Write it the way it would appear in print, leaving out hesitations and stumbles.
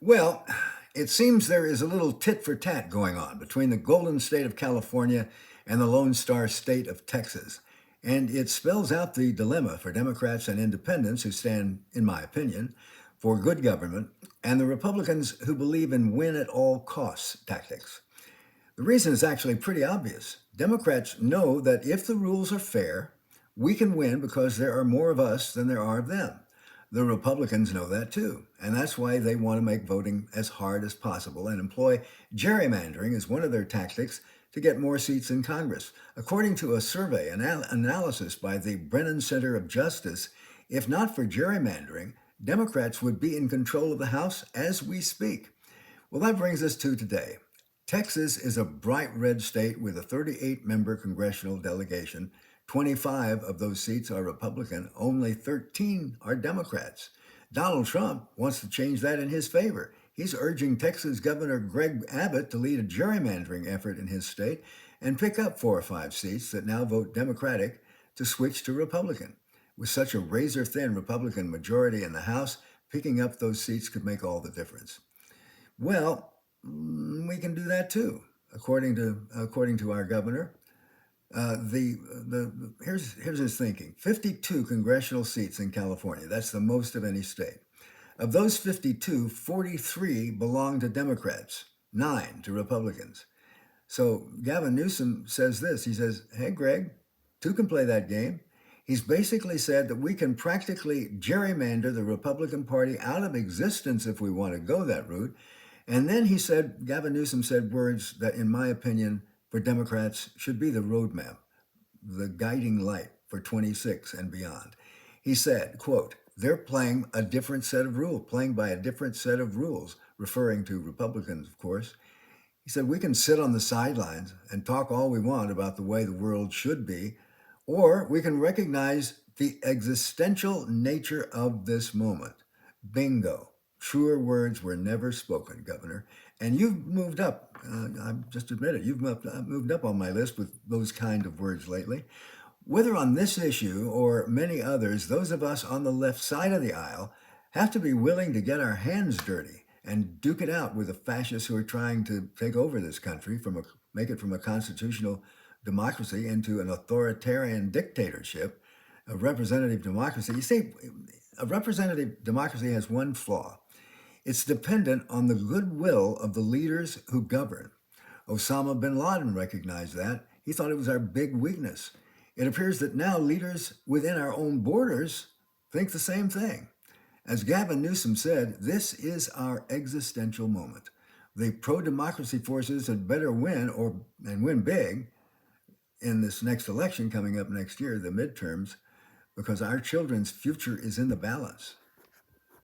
Well, it seems there is a little tit for tat going on between the Golden State of California and the Lone Star State of Texas. And it spells out the dilemma for Democrats and independents who stand, in my opinion, for good government, and the Republicans who believe in win at all costs tactics. The reason is actually pretty obvious. Democrats know that if the rules are fair, we can win because there are more of us than there are of them. The Republicans know that too, and that's why they want to make voting as hard as possible and employ gerrymandering as one of their tactics to get more seats in Congress. According to a survey analysis by the Brennan Center of Justice, if not for gerrymandering, Democrats would be in control of the House as we speak. Well, that brings us to today. Texas is a bright red state with a 38-member congressional delegation. 25 of those seats are Republican, only 13 are Democrats. Donald Trump wants to change that in his favor. He's urging Texas Governor Greg Abbott to lead a gerrymandering effort in his state and pick up 4 or 5 seats that now vote Democratic to switch to Republican. With such a razor thin Republican majority in the House, picking up those seats could make all the difference. Well, we can do that too, according to our governor. Here's his thinking: 52 congressional seats in California. That's the most of any state. Of those 52, 43 belong to Democrats, 9 to Republicans. So Gavin Newsom says this. He says, "Hey, Greg, two can play that game." He's basically said that we can practically gerrymander the Republican Party out of existence if we want to go that route. And then Gavin Newsom said words that, in my opinion, for Democrats should be the roadmap, the guiding light for 26 and beyond. He said, quote, "They're playing a different set of rules, playing by a different set of rules," referring to Republicans, of course. He said, "We can sit on the sidelines and talk all we want about the way the world should be, or we can recognize the existential nature of this moment." Bingo. Truer words were never spoken, Governor. And you've moved up. I just admit it. You've moved up on my list with those kind of words lately. Whether on this issue or many others, those of us on the left side of the aisle have to be willing to get our hands dirty and duke it out with the fascists who are trying to take over this country, make it from a constitutional democracy into an authoritarian dictatorship, a representative democracy. You see, a representative democracy has one flaw: it's dependent on the goodwill of the leaders who govern. Osama bin Laden recognized that. He thought it was our big weakness. It appears that now leaders within our own borders think the same thing. As Gavin Newsom said, this is our existential moment. The pro-democracy forces had better win and win big in this next election coming up next year, the midterms, because our children's future is in the balance.